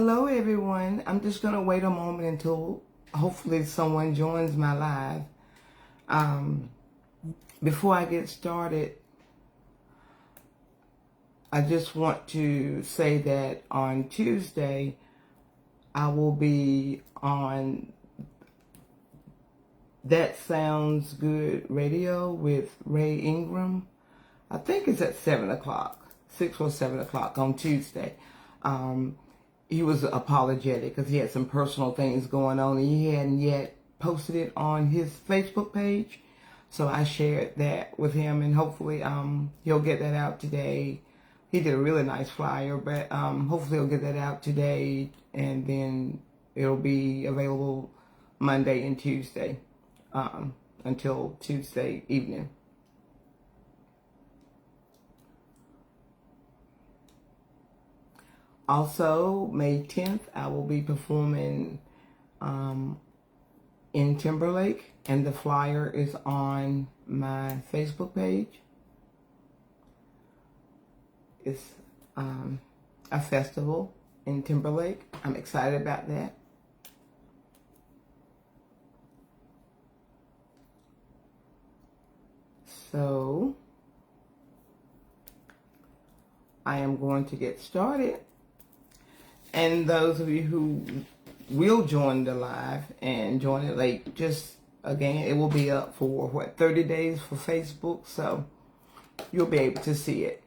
Hello everyone. I'm just going to wait a moment until hopefully someone joins my live. Before I get started, I just want to say that on Tuesday, I will be on That Sounds Good Radio with Ray Ingram. I think it's at 7 o'clock, 6 or 7 o'clock on Tuesday. He was apologetic because he had some personal things going on and he hadn't yet posted it on his Facebook page. So I shared that with him and hopefully he'll get that out today. He did a really nice flyer, but hopefully he'll get that out today and then it'll be available Monday and Tuesday until Tuesday evening. Also, May 10th, I will be performing in Timberlake, and the flyer is on my Facebook page. It's a festival in Timberlake. I'm excited about that. So, I am going to get started. And those of you who will join the live and join it late, just again, it will be up for 30 days for Facebook, so you'll be able to see it.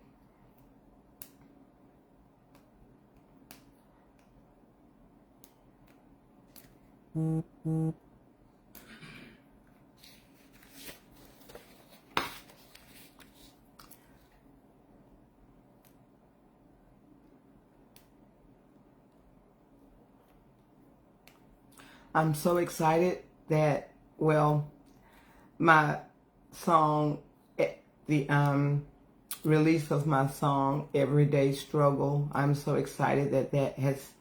I'm so excited that, well, my song, the release of my song, Everyday Struggle, I'm so excited that that has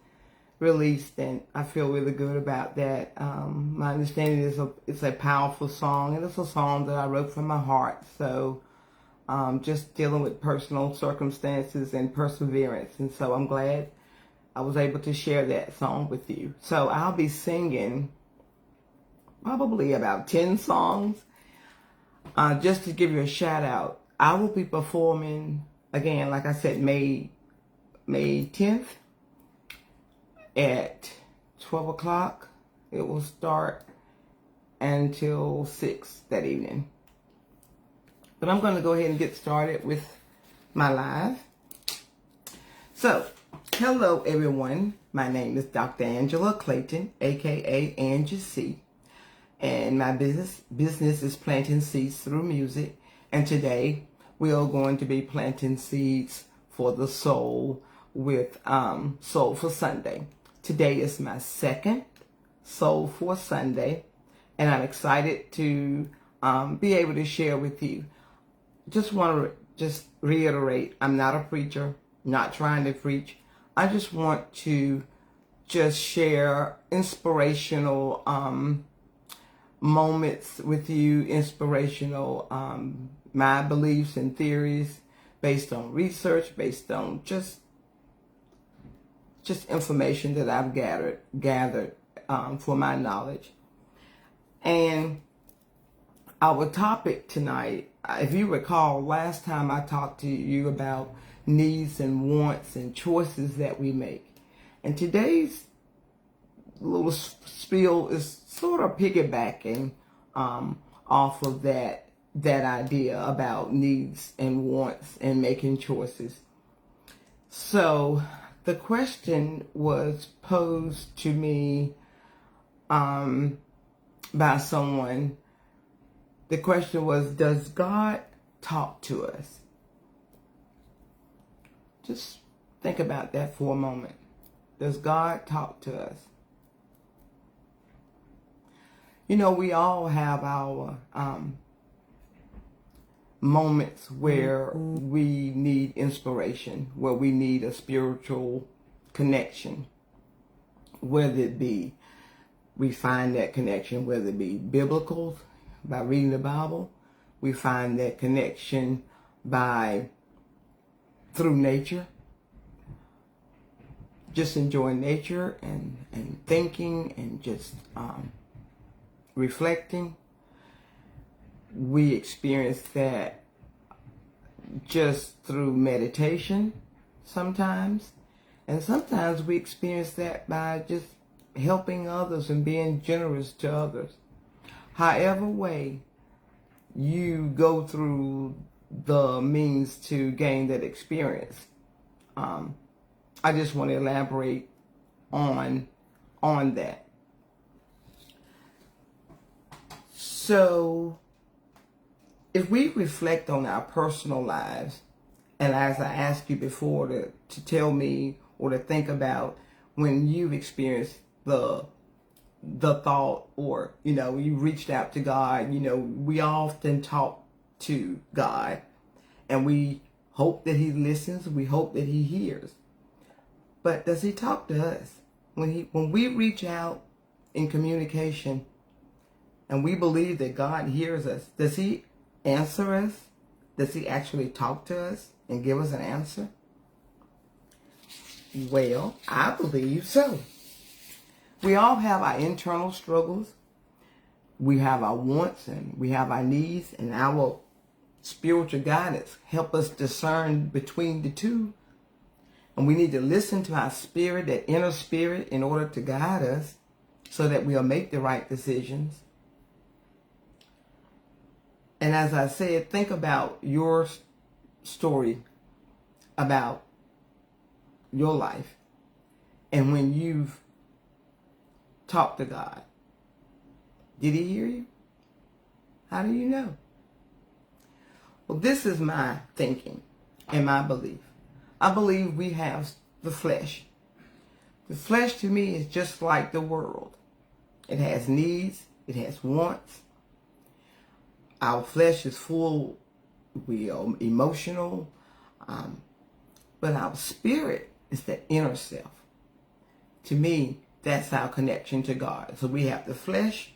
released and I feel really good about that. My understanding is it's a powerful song and it's a song that I wrote from my heart. So just dealing with personal circumstances and perseverance. And so I'm glad I was able to share that song with you. So I'll be singing probably about 10 songs. Just to give you a shout out, I will be performing, again, like I said, May 10th at 12 o'clock. It will start until 6 that evening. But I'm going to go ahead and get started with my live. So, hello everyone, my name is Dr. Angela Clayton, aka Angie C. And my business is planting seeds through music. And today we are going to be planting seeds for the soul with Soulful Sunday. Today is my second Soulful Sunday, and I'm excited to be able to share with you. Just want to reiterate, I'm not a preacher, not trying to preach. I just want to share inspirational moments with you, inspirational my beliefs and theories based on research, based on just information that I've gathered for my knowledge. And our topic tonight, if you recall, last time I talked to you about needs and wants and choices that we make. And today's little spiel is sort of piggybacking off of that idea about needs and wants and making choices. So the question was posed to me by someone. The question was, does God talk to us? Just think about that for a moment. Does God talk to us? You know, we all have our moments where we need inspiration, where we need a spiritual connection, whether it be, we find that connection, whether it be biblical, by reading the Bible, we find that connection through nature, just enjoying nature and thinking and just reflecting, we experience that just through meditation sometimes. And sometimes we experience that by just helping others and being generous to others. However way you go through the means to gain that experience, I just want to elaborate on that. So if we reflect on our personal lives, and as I asked you before to tell me or to think about when you've experienced the thought, or, you reached out to God, we often talk to God and we hope that he listens. We hope that he hears. But does he talk to us? When we reach out in communication and we believe that God hears us, does he answer us? Does he actually talk to us and give us an answer? Well, I believe so. We all have our internal struggles. We have our wants and we have our needs, and our spiritual guidance help us discern between the two. And we need to listen to our spirit, that inner spirit, in order to guide us so that we'll make the right decisions. And as I said, think about your story about your life and when you've talked to God. Did he hear you? How do you know? Well, this is my thinking and my belief. I believe we have the flesh. The flesh to me is just like the world. It has needs. It has wants. Our flesh is full. We are emotional. But our spirit is the inner self. To me, that's our connection to God. So we have the flesh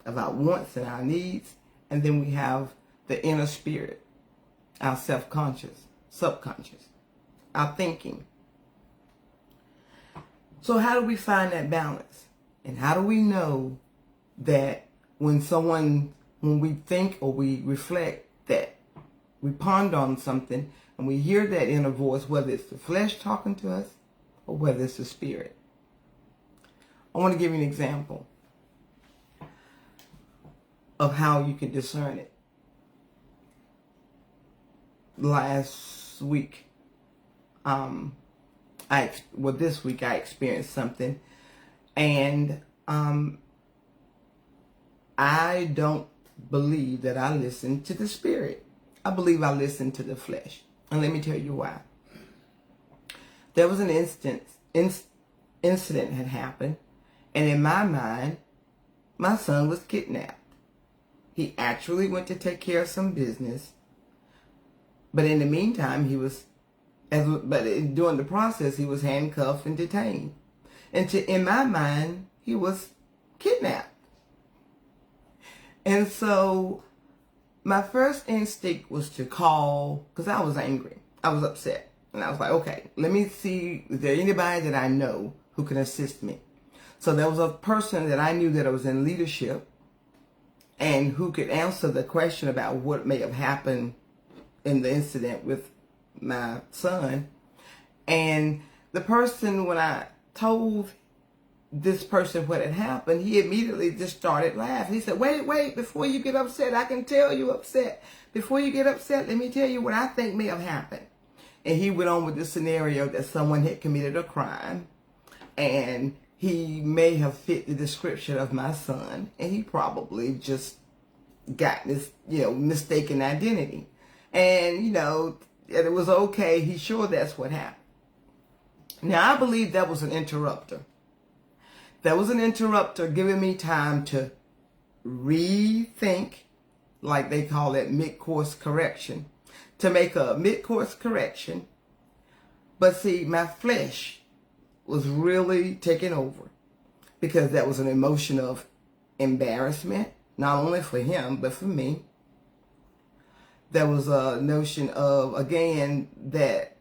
of our wants and our needs, and then we have the inner spirit, our self-conscious, subconscious, our thinking. So how do we find that balance? And how do we know that when we think or we reflect, that we ponder on something and we hear that inner voice, whether it's the flesh talking to us or whether it's the spirit? I want to give you an example of how you can discern it. Last week, this week I experienced something, and I don't believe that I listened to the spirit. I believe I listened to the flesh, and let me tell you why. There was an incident had happened, and in my mind, my son was kidnapped. He actually went to take care of some business, but in the meantime, during the process, he was handcuffed and detained. And in my mind, he was kidnapped. And so my first instinct was to call, because I was angry. I was upset. And I was like, okay, let me see, is there anybody that I know who can assist me? So there was a person that I knew that was in leadership and who could answer the question about what may have happened in the incident with my son. And the person, when I told this person what had happened, he immediately just started laughing. He said, wait, before you get upset, I can tell you upset. Before you get upset, let me tell you what I think may have happened. And he went on with the scenario that someone had committed a crime, and he may have fit the description of my son, and he probably just got this, mistaken identity. And, it was okay. He's sure that's what happened. Now, I believe that was an interrupter. That was an interrupter giving me time to rethink, like they call it mid-course correction, to make a mid-course correction. But see, my flesh was really taking over because that was an emotion of embarrassment, not only for him, but for me. There was a notion of, again, that,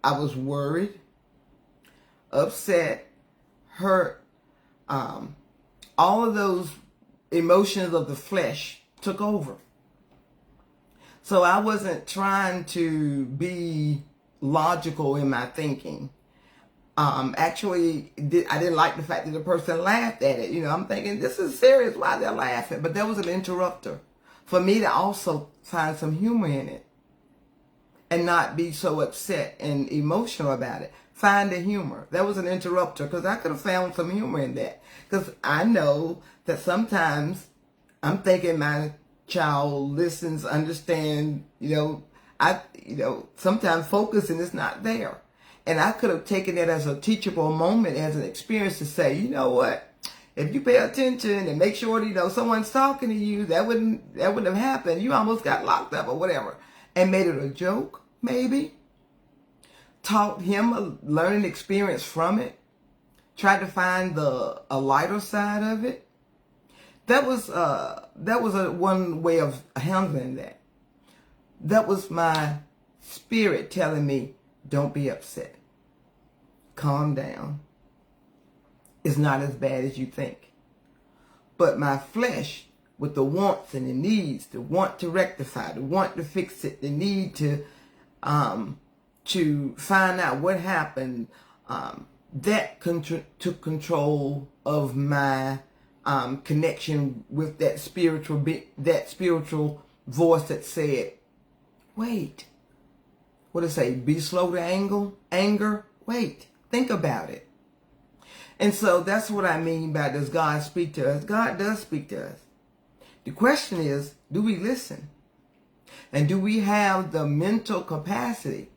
I was worried upset, hurt, all of those emotions of the flesh took over. So I wasn't trying to be logical in my thinking. Actually, I didn't like the fact that the person laughed at it. You know, I'm thinking, this is serious, why they're laughing? But there was an interrupter for me to also find some humor in it and not be so upset and emotional about it. Find the humor. That was an interrupter, because I could have found some humor in that. Because I know that sometimes I'm thinking my child listens, understands, sometimes focusing is not there. And I could have taken it as a teachable moment, as an experience to say, you know what, if you pay attention and make sure, someone's talking to you, that wouldn't have happened. You almost got locked up or whatever. And made it a joke, maybe. Taught him a learning experience from it. Tried to find a lighter side of it. That was one way of handling that. That was my spirit telling me, don't be upset. Calm down. It's not as bad as you think. But my flesh, with the wants and the needs, the want to rectify, the want to fix it, the need to find out what happened, that took control of my connection with that spiritual voice that said, wait. What does it say? Be slow to anger. Wait. Think about it. And so that's what I mean by, does God speak to us? God does speak to us. The question is, do we listen? And do we have the mental capacity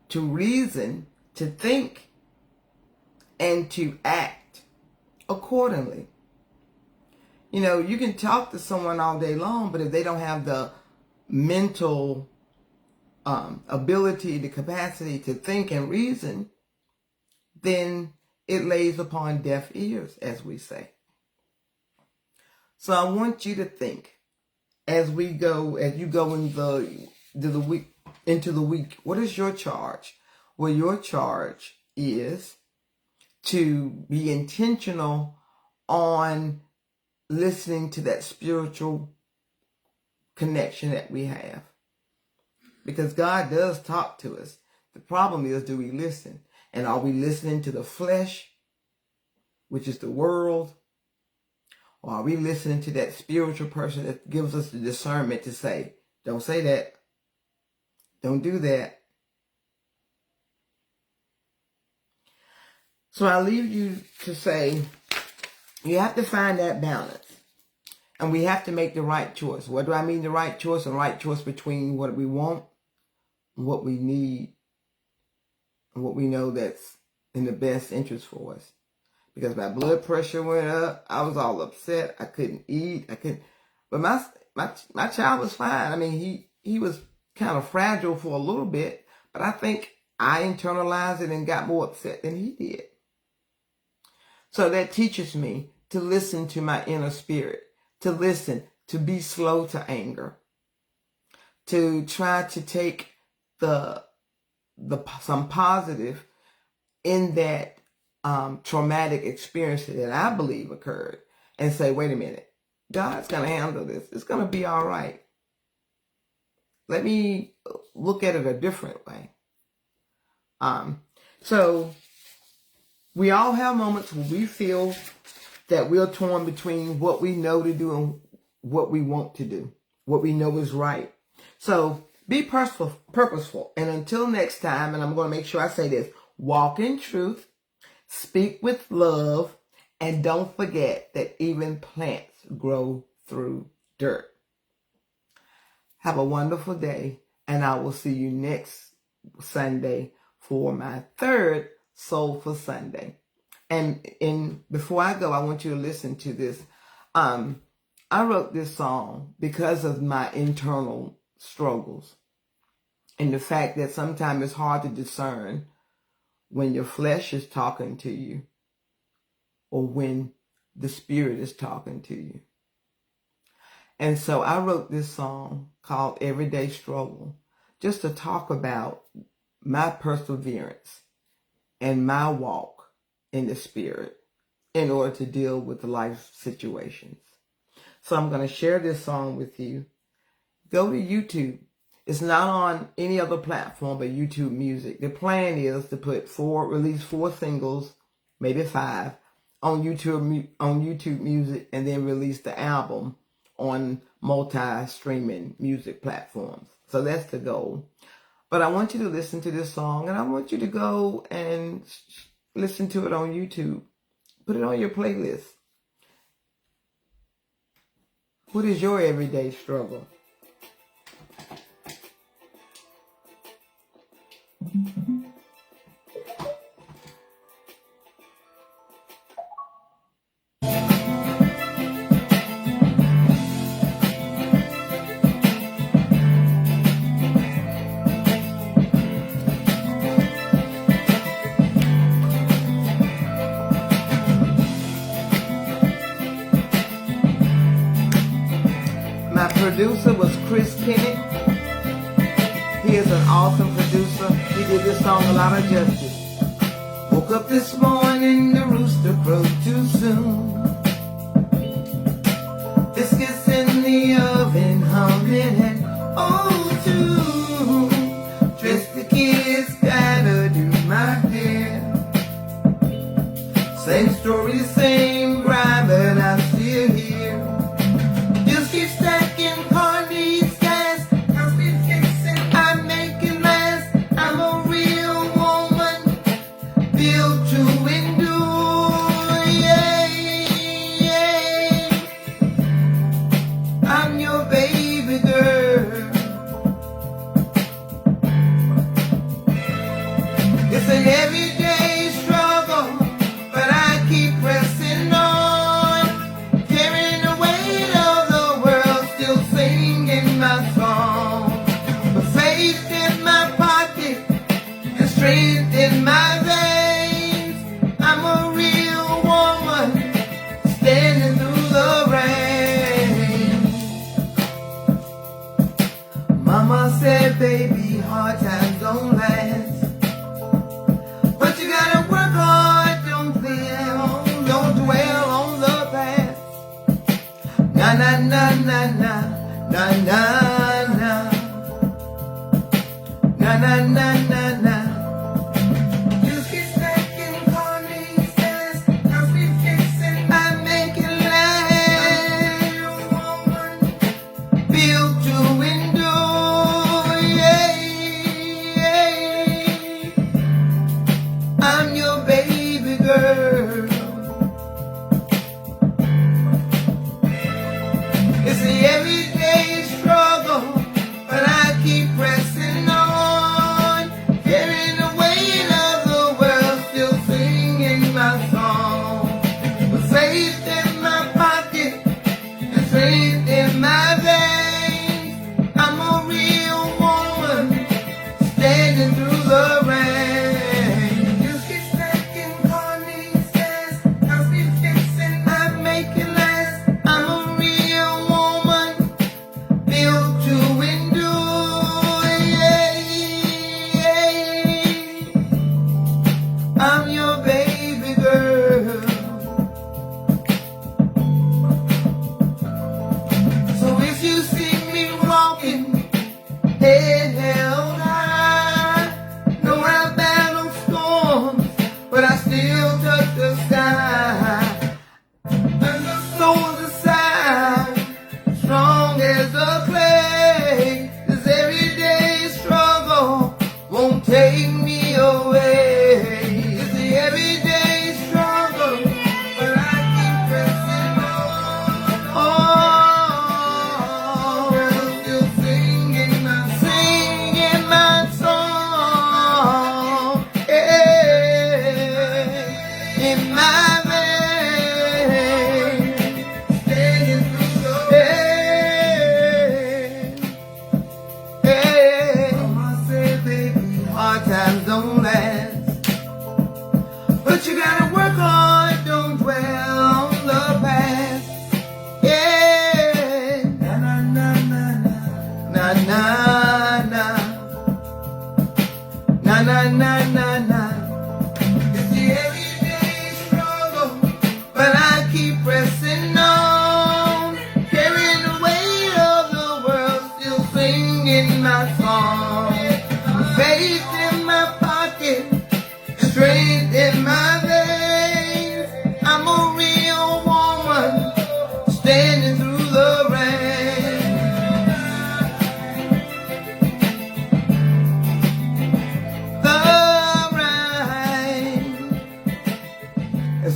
to reason, to think, and to act accordingly? You can talk to someone all day long, but if they don't have the mental ability, the capacity to think and reason, then it lays upon deaf ears, as we say. So I want you to think, as you go into the week, what is your charge? Well, your charge is to be intentional on listening to that spiritual connection that we have. Because God does talk to us. The problem is, do we listen? And are we listening to the flesh, which is the world? Or are we listening to that spiritual person that gives us the discernment to say, don't say that. Don't do that. So I leave you to say, you have to find that balance. And we have to make the right choice. What do I mean the right choice? The right choice between what we want, what we need, and what we know that's in the best interest for us. Because my blood pressure went up. I was all upset. I couldn't eat. But my child was fine. I mean, he was kind of fragile for a little bit, but I think I internalized it and got more upset than he did. So that teaches me to listen to my inner spirit, to listen, to be slow to anger, to try to take some positive in that traumatic experience that I believe occurred, and say, wait a minute, God's going to handle this. It's going to be all right. Let me look at it a different way. So we all have moments when we feel that we're torn between what we know to do and what we want to do, what we know is right. So be purposeful. And until next time, and I'm going to make sure I say this, walk in truth, speak with love, and don't forget that even plants grow through dirt. Have a wonderful day, and I will see you next Sunday for my third Soulful Sunday. And before I go, I want you to listen to this. I wrote this song because of my internal struggles and the fact that sometimes it's hard to discern when your flesh is talking to you or when the spirit is talking to you. And so I wrote this song called Everyday Struggle just to talk about my perseverance and my walk in the spirit in order to deal with life situations. So I'm going to share this song with you. Go to YouTube. It's not on any other platform but YouTube Music. The plan is to release 4 singles, maybe 5, on YouTube Music, and then release the album on multi-streaming music platforms. So that's the goal. But I want you to listen to this song, and I want you to go and listen to it on YouTube. Put it on your playlist. What is your everyday struggle? My producer was Chris Kennett. He is an awesome producer. He did this song a lot of justice. Woke up this morning, the rooster crowed too soon. Biscuits in the oven, humming and oh, too. Dressed the kids, gotta do my hair. Same story, same grind, but I'm still here. Just keep stacking carnies, gas. I've been fixing, I'm making last. I'm a real woman, built to endure. Yeah, yeah. I'm your baby girl. It's an everyday struggle, but I keep pressing on, carrying the weight of the world, still singing my song. With faith in my pocket and strength in my veins, I'm a real woman, standing through the rain. Mama said, baby, hard times don't last, but you gotta work hard, don't dwell on the past. Na na na na na na na na na na na na na. You keep stacking carnies, gas. I've been fixing, I make it last. I'm a woman, built to endure. Yeah, yeah. I'm your baby girl. It's the everyday struggle, but I keep pressing on, carrying the weight of the world, still singing my song. With faith in my pocket and strength in my veins, I'm a real woman, standing through the rain. You keep stacking carnies, gas. I've been fixing, I make it last. I'm a real woman, built to endure. Yeah, yeah. I'm your baby girl. So if you see me walking, head held high, know I've battled storms, but I still touch the sky. And the soul's aside, strong as a clay. This everyday struggle won't take me away. It's the everyday struggle, but I keep pressing on. Oh, still singing my song.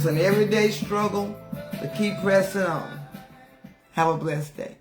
an everyday struggle to keep pressing on. Have a blessed day.